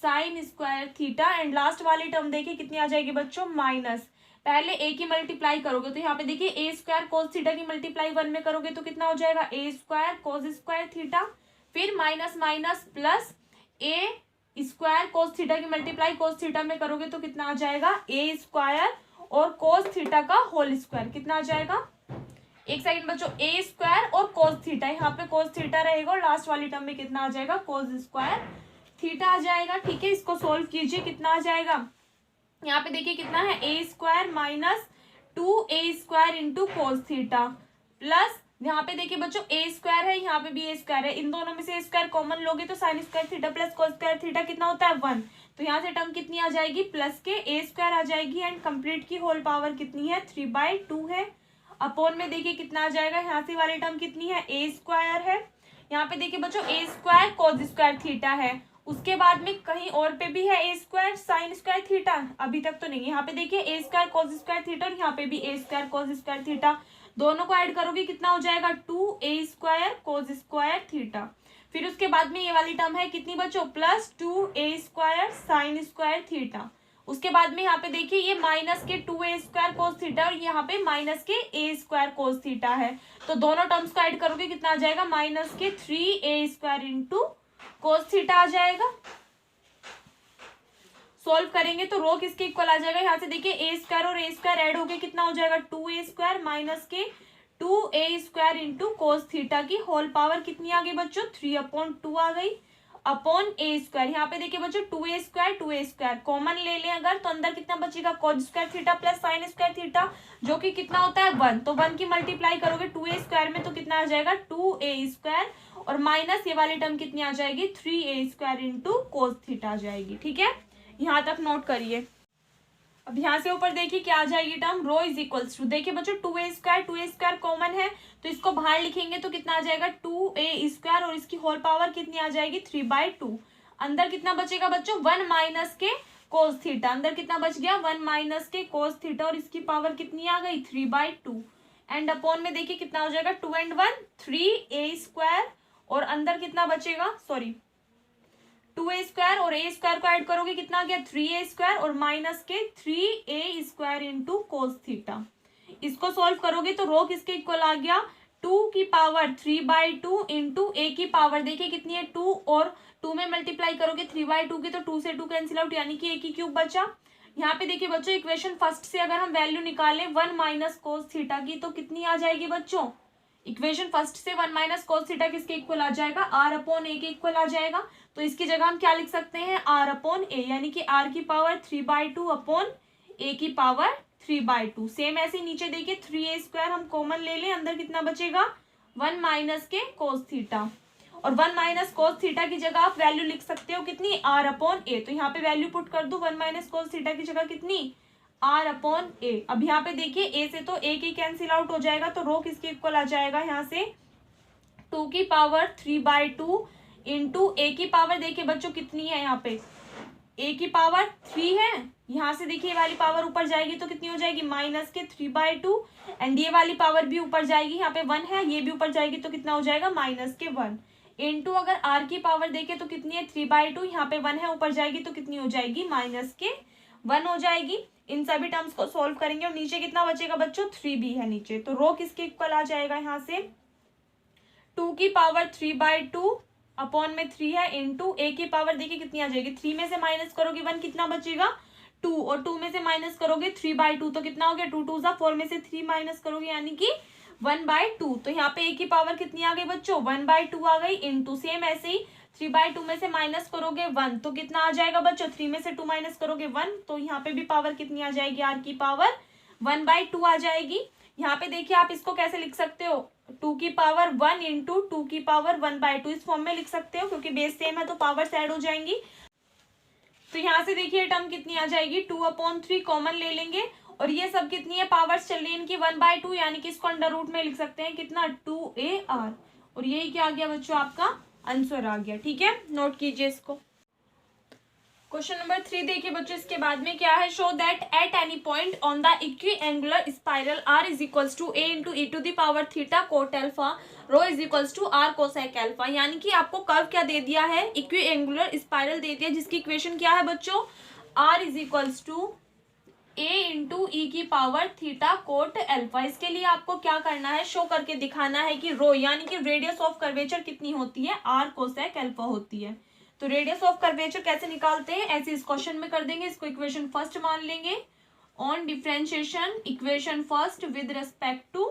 sine square theta and last वाली टर्म देखिए कितनी आ जाएगी बच्चों, माइनस पहले ए की मल्टीप्लाई करोगे तो यहाँ पे देखिए ए स्क्वायर कोस थीटा की मल्टीप्लाई 1 में करोगे तो कितना हो जाएगा, A square cos square theta फिर minus minus plus A square cos theta की मल्टीप्लाई कोस थीटा में करोगे तो कितना आ जाएगा, ए स्क्वायर और कोस थीटा का होल स्क्वायर। कितना आ जाएगा, एक सेकंड बच्चों, ए स्क्वायर और कोस थीटा, यहाँ पे कोस थीटा रहेगा और लास्ट वाली टर्म में कितना आ जाएगा, कोस स्क्वायर थीटा आ जाएगा। ठीक है, इसको सोल्व कीजिए, कितना आ जाएगा, यहाँ पे देखिए कितना है, A square minus 2 square into cos theta plus यहाँ पे देखिए बच्चों ए स्क्वायर है, यहाँ पे भी ए स्क्वायर है, इन दोनों में से स्क्वायर कॉमन लोगे तो sign square theta plus cos square theta कितना होता है, 1। तो यहाँ से टर्म कितनी आ जाएगी, प्लस के ए स्क्वायर आ जाएगी एंड कंप्लीट की होल पावर कितनी है, 3/2 है। अपॉन में देखिए कितना आ जाएगा, यहाँ से वाली टर्म कितनी है, ए स्क्वायर है, यहाँ पे देखिए बच्चों ए स्क्वायर कोस स्क्वायर थीटा है, उसके बाद में कहीं और पे भी है A square sine square theta, अभी तक तो नहीं। यहाँ पे देखिए A square cos square theta और यहाँ पे भी ए स्क्वायर कोस स्क्वायर थीटा, दोनों को ऐड करोगे कितना हो जाएगा, 2 स्क्वायर कोस स्क्वायर थीटा। फिर उसके बाद में ये वाली टर्म है कितनी बच्चों, plus 2 square sine square theta. उसके बाद में यहाँ पे देखिए ये माइनस के 2 स्क्वायर कोस थीटा और यहाँ पे माइनस के ए स्क्वायर कोस थीटा है, तो दोनों टर्म्स को ऐड करोगे कितना आ जाएगा, माइनस के 3 स्क्वायर इंटू कोस थीटा आ जाएगा। सॉल्व करेंगे तो रो किसके इक्वल आ जाएगा, यहाँ से देखिए ए स्क्वायर और ए स्क्वायर ऐड हो गए, कितना हो जाएगा, 2 स्क्वायर माइनस के 2 स्क्वायर इंटू कोस थीटा की होल पावर कितनी आ गई बच्चों, 3/2 आ गई अपॉन ए स्क्वायर। यहाँ पे देखिए बच्चों 2 स्क्वायर कॉमन ले लें अगर तो अंदर कितना बचेगा, कोस square theta plus sine square theta जो कि कितना होता है 1। तो 1 की मल्टीप्लाई करोगे 2 स्क्वायर में तो कितना आ जाएगा, 2 स्क्वायर और माइनस ये वाली टर्म कितनी आ जाएगी, 3 स्क्वायर इंटू कोस थीटा आ जाएगी। ठीक है, यहाँ तक नोट करिए। अब यहाँ से ऊपर देखिए क्या आ जाएगी term, rho is equals to, देखिए बच्चों 2 स्क्वायर कॉमन है तो इसको बाहर लिखेंगे तो कितना आ जाएगा, 2 स्क्वायर और इसकी होल पावर कितनी आ जाएगी, 3/2। अंदर कितना बचेगा बच्चों, 1 माइनस के कोस थीटा, अंदर कितना बच गया, 1 माइनस के कोस थीटा और इसकी पावर कितनी आ गई, 3/2 एंड अपॉन में देखिए कितना हो जाएगा, 2 and 1 3 स्क्वायर और अंदर कितना बचेगा, सॉरी 2 स्क्वायर और ए स्क्वायर को ऐड करोगे कितना आ गया, 3 स्क्वायर और माइनस के 3 स्क्वायर इंटू कोस थीटा। इसको सॉल्व करोगे तो रो किसके इक्वल आ गया, 2^3/2 इंटू ए की पावर देखिए कितनी है 2, और 2 में मल्टीप्लाई करोगे 3/2 की तो 2 से 2 कैंसिल आउट, यानी कि ए की क्यूब बचा। यहाँ पे देखिए बच्चों इक्वेशन फर्स्ट से अगर हम वैल्यू निकालें 1 माइनस कोस थीटा की तो कितनी आ जाएगी बच्चों, इक्वेशन फर्स्ट से 1 माइनस कोस थीटा किसके इक्वल आ जाएगा, आर अपॉन ए के इक्वल आ जाएगा। तो इसकी जगह हम क्या लिख सकते हैं, आर अपॉन ए, यानी कि आर की पावर 3/2 अपॉन ए की पावर 3/2। सेम ऐसे नीचे देखिए 3a² हम कॉमन ले लें, अंदर कितना बचेगा 1 माइनस के कोस थीटा, और 1 माइनस कोस थीटा की जगह आप वैल्यू लिख सकते हो कितनी, आर अपॉन ए। तो यहाँ पे वैल्यू पुट कर दो, 1 माइनस कोस थीटा की जगह कितनी, आर अपॉन ए। अब यहाँ पे देखिए ए से तो ए की कैंसिल आउट हो जाएगा, तो रो किसके इक्वल आ जाएगा यहाँ से 2^3/2 इंटू ए की पावर देखिए बच्चों कितनी है, यहाँ पे ए की पावर 3 है, यहाँ से देखिए ये वाली पावर ऊपर जाएगी तो कितनी हो जाएगी माइनस के 3/2, एंड ये वाली पावर भी ऊपर जाएगी, यहाँ पे 1 है, ये भी ऊपर जाएगी तो कितना हो जाएगा माइनस के 1 इंटू अगर आर की पावर देखे तो कितनी है 3/2, यहाँ पे 1 है, ऊपर जाएगी तो कितनी हो जाएगी माइनस के 1 हो जाएगी। इन सभी टर्म्स को सोल्व करेंगे और नीचे कितना बचेगा बच्चों 3 भी है नीचे, तो रो किसके इक्वल आ जाएगा यहाँ से 2^3/2 अपॉन में 3 है इंटू ए की पावर देखिए कितनी आ जाएगी, 3 में से माइनस करोगे 1 कितना बचेगा 2, और 2 में से माइनस करोगे 3/2 तो कितना हो गया 2 2 4 में से 3 माइनस करोगे यानी कि 1/2। तो यहाँ पे ए की पावर कितनी आ गई बच्चों 1/2 आ गई, इंटू सेम ऐसे ही 3/2 में से माइनस करोगे 1 तो कितना आ जाएगा बच्चों, 3 में से 2 माइनस करोगे 1, तो यहाँ पे भी पावर कितनी आ जाएगी, आर की पावर 1/2 आ जाएगी। यहाँ पे देखिए आप इसको कैसे लिख सकते हो, 2 की पावर 1 इंटू 2 की पावर 1/2 इस फॉर्म में लिख सकते हो, क्योंकि बेस सेम है तो पावर्स ऐड हो जाएंगी। तो यहाँ से देखिए टर्म कितनी आ जाएगी 2/3 कॉमन ले लेंगे, और ये सब कितनी है पावर्स चल रही है इनकी 1/2, यानी कि इसको अंडर रूट में लिख सकते हैं कितना 2ar, और यही क्या आ गया बच्चों आपका आंसर आ गया। ठीक है, नोट कीजिए इसको। क्वेश्चन नंबर 3 देखिए बच्चों, इसके बाद में क्या है, show that at any point on the equiangular spiral R is equals to A into E to the power theta cot alpha rho is equals to R cosec alpha. यानी कि आपको कर्व क्या दे दिया है, इक्विएंगुलर स्पाइरल दे दिया, जिसकी equation क्या है बच्चों, R is equals to A into E की पावर थीटा कोट एल्फा। इसके लिए आपको क्या करना है, शो करके दिखाना है कि रो यानी कि रेडियस ऑफ कर्वेचर कितनी होती है, आर कोसेक एल्फा होती है। तो रेडियस ऑफ कर्वेचर कैसे निकालते हैं, ऐसे इस क्वेश्चन में कर देंगे, इसको इक्वेशन फर्स्ट मान लेंगे। On differentiation equation first with respect to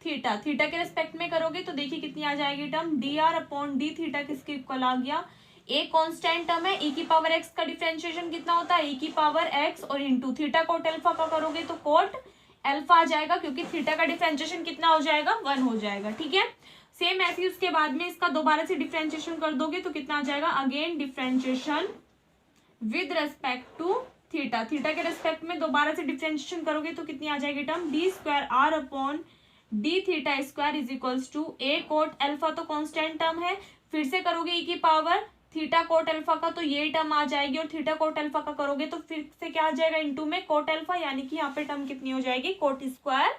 theta, theta के रेस्पेक्ट में करोगे तो देखिए कितनी आ जाएगी term, D R upon D theta किसके इक्वल आ गया, ए कांस्टेंट टर्म है, ई की पावर एक्स का डिफरेंशिएशन कितना होता है, ई की पावर एक्स, और इंटू थीटा कोट एल्फा का करोगे तो कोट एल्फा आ जाएगा, क्योंकि थीटा का डिफरेंशिएशन कितना हो जाएगा 1 हो जाएगा। ठीक है, सेम ऐसे ही उसके बाद में इसका दोबारा से डिफरेंशिएशन कर दोगे तो कितना आ जाएगा, again differentiation with respect to theta, theta के रेस्पेक्ट में दोबारा से डिफरेंशिएशन करोगे तो कितनी आ जाएगी term, D square R upon D theta square is equals to A cot alpha तो कांस्टेंट टर्म है, फिर से करोगे ई की पावर थीटा कोट एल्फा का तो ये टर्म आ जाएगी, और थीटा कोट एल्फा का करोगे तो फिर से क्या आ जाएगा इनटू में कोट एल्फा, यानी कि यहाँ पे टर्म कितनी हो जाएगी कोट स्क्वायर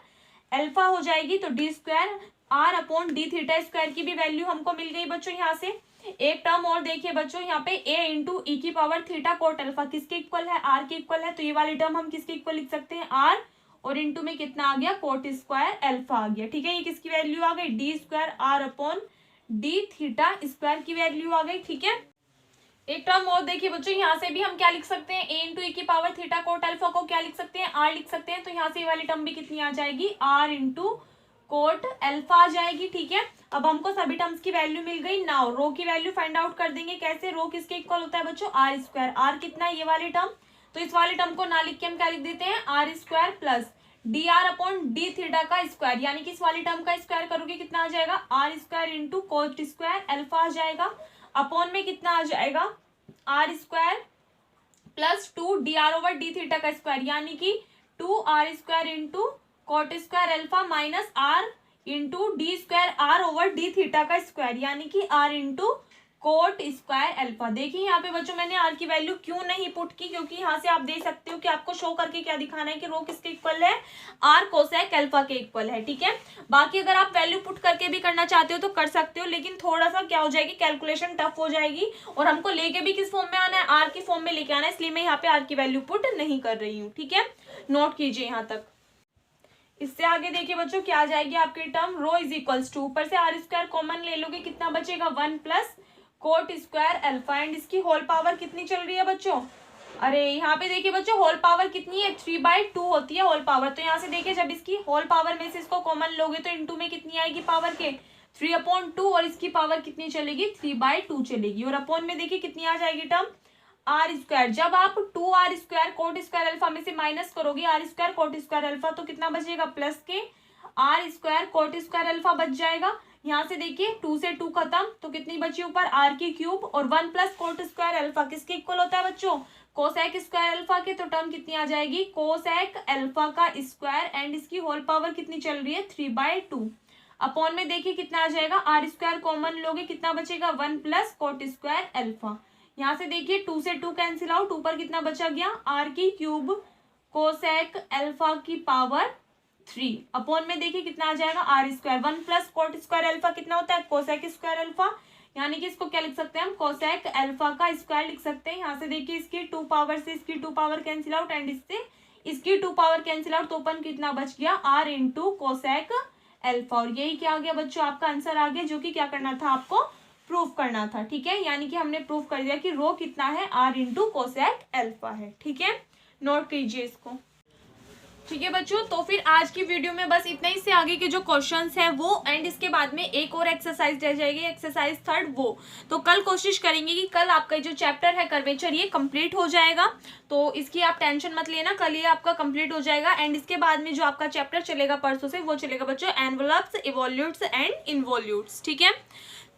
एल्फा हो जाएगी। तो D square R upon D theta square की भी वैल्यू हमको मिल गई बच्चों। यहाँ से एक टर्म और देखिए बच्चों, यहाँ पे ए इंटू ई की पावर थीटा कोट एल्फा किसके इक्वल है, आर के इक्वल है, तो ये वाली टर्म हम किसके इक्वल लिख सकते हैं, आर, और इंटू में कितना आ गया कोट स्क्वायर एल्फा आ गया। ठीक है, ये किसकी वैल्यू आ गई, D square R upon D theta square की वैल्यू आ गई। ठीक है, एक टर्म और देखिए बच्चों, यहाँ से भी हम क्या लिख सकते हैं, ए इंटू ई की पावर थीटा कोट एल्फा को क्या लिख सकते हैं, आर लिख सकते हैं, तो यहाँ से ये वाली टर्म भी कितनी आ जाएगी, आर इंटू कोट एल्फा आ जाएगी। ठीक है, अब हमको सभी टर्म्स की वैल्यू मिल गई। नाउ रो की वैल्यू फाइंड आउट कर देंगे, कैसे, रो किसके इक्वल होता है बच्चों, आर स्क्वायर, आर कितना है ये वाली टर्म, तो इस वाले टर्म को ना लिख के हम क्या लिख देते हैं, R square plus D R upon D theta का स्क्वायर, यानी कि इस वाली टर्म का स्क्वायर करोगे कितना आ जाएगा, R square into cot square alpha आ जाएगा, अपॉन में कितना आ जाएगा, R square plus 2 D R over D theta का स्क्वायर, यानी कि 2 R square into cot square alpha minus R into D square R over D theta का स्क्वायर, यानी कि R into cot square alpha. देखिए यहाँ पे बच्चों मैंने आर की वैल्यू क्यों नहीं पुट की, क्योंकि यहाँ से आप देख सकते हो कि आपको शो करके क्या दिखाना है कि रो किसके इक्वल है, आर कोसेक एल्फा के इक्वल है। ठीक है, बाकी अगर आप वैल्यू पुट करके भी करना चाहते हो तो कर सकते हो, लेकिन थोड़ा सा क्या हो जाएगी, कैलकुलेशन टफ हो जाएगी, और हमको लेके भी किस फॉर्म में आना है, आर की फॉर्म में लेके आना है, इसलिए मैं यहाँ पे आर की वैल्यू पुट नहीं कर रही हूँ। ठीक है, नोट कीजिए यहाँ तक। इससे आगे देखिए बच्चों क्या आ जाएगी आपकी term, rho is equals to, ऊपर से आर स्क्वायर कॉमन ले लोगे, कितना बचेगा 1 plus cot square alpha, and इसकी होल पावर कितनी चल रही है बच्चों, अरे यहाँ पे देखिए बच्चों होल पावर कितनी है, 3/2 होती है होल पावर। तो यहाँ से देखिए जब इसकी होल पावर में से इसको कॉमन लोगे तो इंटू में कितनी आएगी पावर के 3/2, और इसकी पावर कितनी चलेगी 3/2 चलेगी, और अपॉन में देखिए कितनी आ जाएगी टर्म आर स्क्वायर। जब आप 2r square cot square alpha में से माइनस करोगे R square cot square alpha, तो कितना बचेगा प्लस के R square cot square alpha बच जाएगा। यहाँ से देखिए 2 से 2 खत्म, तो कितनी बची ऊपर आर की क्यूब, और 1 प्लस कोट स्क्वायर अल्फा किसके इक्वल होता है बच्चों, कोसेक स्क्वायर अल्फा के। तो टर्म कितनी आ जाएगी कोसेक अल्फा का स्क्वायर, एंड इसकी होल पावर कितनी चल रही है 3/2। अपॉन में देखिए कितना आ जाएगा, आर स्क्वायर कॉमन लोगे कितना बचेगा 1 प्लस कोट स्क्वायर अल्फा। यहाँ से देखिए 2 से 2 कैंसिल आउट, ऊपर कितना बचा गया आर की क्यूब कोसेक अल्फा की पावर 3, अपॉन में देखिए कितना आ जाएगा R square, 1 plus cot square alpha कितना होता है कोसेक स्क्वायर अल्फा, यानी कि इसको क्या लिख सकते हैं हम कोसेक अल्फा का स्क्वायर लिख सकते हैं। यहाँ से देखिए इसकी 2 पावर से इसकी 2 पावर कैंसिल आउट, एंड इससे इसकी 2 पावर कैंसिल आउट, तो अपन कितना बच गया आर इंटू कोसेक अल्फा, और यही क्या आ गया बच्चों आपका आंसर आ गया, जो कि क्या करना था आपको प्रूफ करना था। ठीक है, यानी कि हमने प्रूफ कर दिया कि रो कितना है आर इंटू कोसेक अल्फा है। ठीक है, नोट कीजिए इसको। ठीक है बच्चों, तो फिर आज की वीडियो में बस इतना ही। से आगे के जो क्वेश्चंस हैं वो, एंड इसके बाद में एक और एक्सरसाइज रह जाएगी, एक्सरसाइज 3 वो। तो कल कोशिश करेंगे कि कल आपका जो चैप्टर है कर्वेचर ये कंप्लीट हो जाएगा, तो इसकी आप टेंशन मत लेना, कल ये आपका कंप्लीट हो जाएगा। एंड इसके बाद में जो आपका चैप्टर चलेगा परसों से, वो चलेगा बच्चों एनवलप्स, इवोल्यूट्स एंड इनवोल्यूट्स। ठीक है,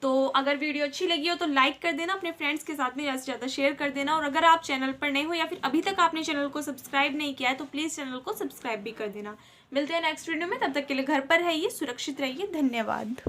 तो अगर वीडियो अच्छी लगी हो तो लाइक कर देना, अपने फ्रेंड्स के साथ में ज़्यादा से ज़्यादा शेयर कर देना, और अगर आप चैनल पर नए हो या फिर अभी तक आपने चैनल को सब्सक्राइब नहीं किया है तो प्लीज़ चैनल को सब्सक्राइब भी कर देना। मिलते हैं नेक्स्ट वीडियो में, तब तक के लिए घर पर रहिए, सुरक्षित रहिए, धन्यवाद।